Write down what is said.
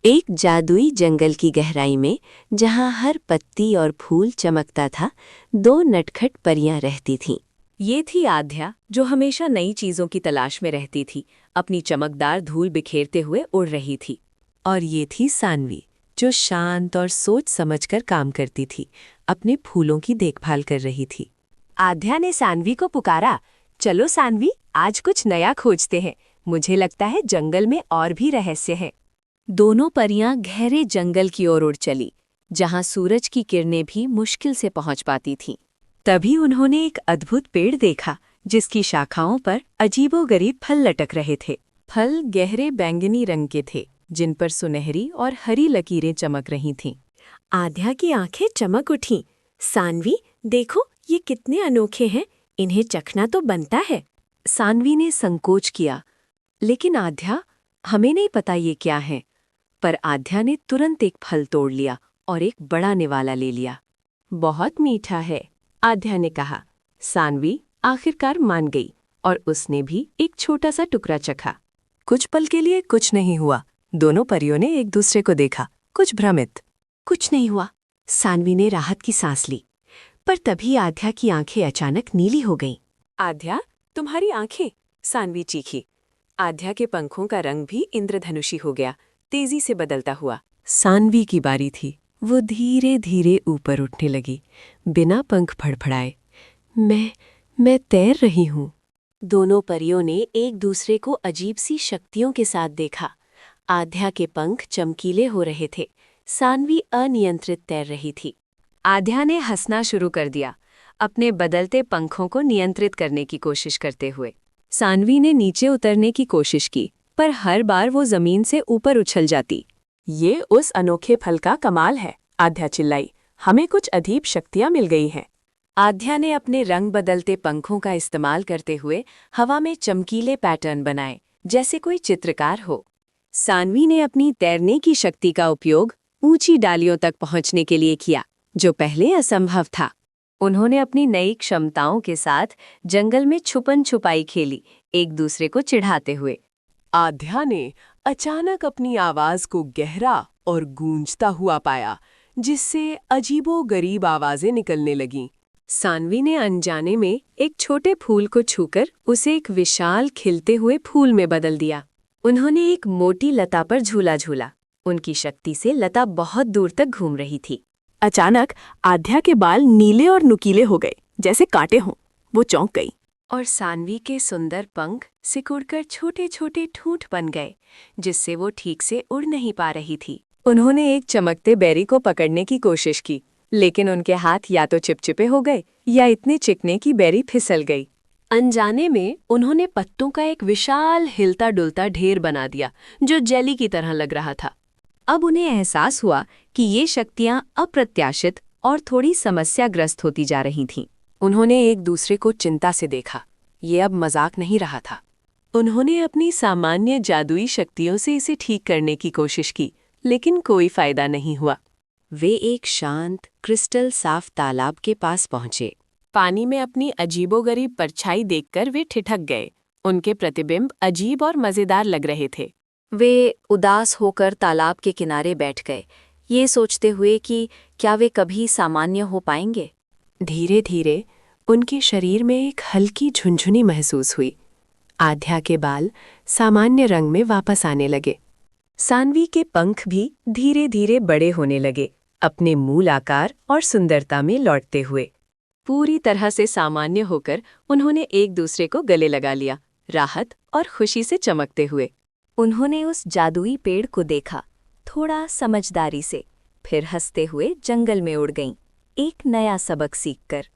एक जादुई जंगल की गहराई में, जहाँ हर पत्ती और फूल चमकता था, दो नटखट परियां रहती थीं। ये थी आध्या, जो हमेशा नई चीजों की तलाश में रहती थी, अपनी चमकदार धूल बिखेरते हुए उड़ रही थी। और ये थी सानवी, जो शांत और सोच समझकर काम करती थी, अपने फूलों की देखभाल कर रही थी। आध्या ने सानवी को पुकारा, चलो सानवी, आज कुछ नया खोजते हैं। मुझे लगता है जंगल में और भी रहस्य है। दोनों परियां गहरे जंगल की ओर उड़ चली, जहां सूरज की किरणें भी मुश्किल से पहुंच पाती थीं। तभी उन्होंने एक अद्भुत पेड़ देखा, जिसकी शाखाओं पर अजीबोगरीब फल लटक रहे थे। फल गहरे बैंगनी रंग के थे, जिन पर सुनहरी और हरी लकीरें चमक रही थीं। आध्या की आंखें चमक उठीं। सानवी, देखो, ये कितने अनोखे हैं, इन्हें चखना तो बनता है। सानवी ने संकोच किया, लेकिन आध्या, हमें नहीं पता ये क्या है। पर आध्या ने तुरंत एक फल तोड़ लिया और एक बड़ा निवाला ले लिया। बहुत मीठा है, आध्या ने कहा। सानवी आखिरकार मान गई और उसने भी एक छोटा सा टुकड़ा चखा। कुछ पल के लिए कुछ नहीं हुआ। दोनों परियों ने एक दूसरे को देखा, कुछ भ्रमित। कुछ नहीं हुआ, सानवी ने राहत की सांस ली। पर तभी आध्या की आंखें अचानक नीली हो गईं। आध्या, तुम्हारी आंखें, सानवी चीखी। आध्या के पंखों का रंग भी इंद्रधनुषी हो गया, तेजी से बदलता हुआ। सानवी की बारी थी। वो धीरे धीरे ऊपर उठने लगी, बिना पंख फड़फड़ाए। मैं तैर रही हूँ। दोनों परियों ने एक दूसरे को अजीब सी शक्तियों के साथ देखा। आध्या के पंख चमकीले हो रहे थे, सानवी अनियंत्रित तैर रही थी। आध्या ने हंसना शुरू कर दिया, अपने बदलते पंखों को नियंत्रित करने की कोशिश करते हुए। सानवी ने नीचे उतरने की कोशिश की, पर हर बार वो जमीन से ऊपर उछल जाती। ये उस अनोखे फल का कमाल है, आध्या चिल्लाई। हमें कुछ अजीब शक्तियां मिल गई हैं। आध्या ने अपने रंग बदलते पंखों का इस्तेमाल करते हुए हवा में चमकीले पैटर्न बनाए, जैसे कोई चित्रकार हो। सानवी ने अपनी तैरने की शक्ति का उपयोग ऊंची डालियों तक पहुंचने के लिए किया, जो पहले असंभव था। उन्होंने अपनी नई क्षमताओं के साथ जंगल में छुपन छुपाई खेली, एक दूसरे को चिढ़ाते हुए। आध्या ने अचानक अपनी आवाज को गहरा और गूंजता हुआ पाया, जिससे अजीबोगरीब आवाजें निकलने लगीं। सानवी ने अनजाने में एक छोटे फूल को छूकर उसे एक विशाल खिलते हुए फूल में बदल दिया। उन्होंने एक मोटी लता पर झूला झूला। उनकी शक्ति से लता बहुत दूर तक घूम रही थी। अचानक आध्या के बाल नीले और नुकीले हो गए, जैसे कांटे हों। वो चौंक गई। और सानवी के सुंदर पंख सिकुड़कर छोटे छोटे ठूंठ बन गए, जिससे वो ठीक से उड़ नहीं पा रही थी। उन्होंने एक चमकते बेरी को पकड़ने की कोशिश की, लेकिन उनके हाथ या तो चिपचिपे हो गए या इतने चिकने की बेरी फिसल गई। अनजाने में उन्होंने पत्तों का एक विशाल हिलता डुलता ढेर बना दिया, जो जेली की तरह लग रहा था। अब उन्हें एहसास हुआ कि ये शक्तियां अप्रत्याशित और थोड़ी समस्याग्रस्त होती जा रही थीं। उन्होंने एक दूसरे को चिंता से देखा। ये अब मजाक नहीं रहा था। उन्होंने अपनी सामान्य जादुई शक्तियों से इसे ठीक करने की कोशिश की, लेकिन कोई फायदा नहीं हुआ। वे एक शांत, क्रिस्टल साफ तालाब के पास पहुंचे। पानी में अपनी अजीबोगरीब परछाई देखकर वे ठिठक गए। उनके प्रतिबिंब अजीब और मजेदार लग रहे थे। वे उदास होकर तालाब के किनारे बैठ गए, ये सोचते हुए कि क्या वे कभी सामान्य हो पाएंगे। धीरे धीरे उनके शरीर में एक हल्की झुनझुनी महसूस हुई। आध्या के बाल सामान्य रंग में वापस आने लगे। सानवी के पंख भी धीरे धीरे बड़े होने लगे, अपने मूल आकार और सुंदरता में लौटते हुए। पूरी तरह से सामान्य होकर उन्होंने एक दूसरे को गले लगा लिया, राहत और खुशी से चमकते हुए। उन्होंने उस जादुई पेड़ को देखा, थोड़ा समझदारी से, फिर हंसते हुए जंगल में उड़ गईं, एक नया सबक सीखकर।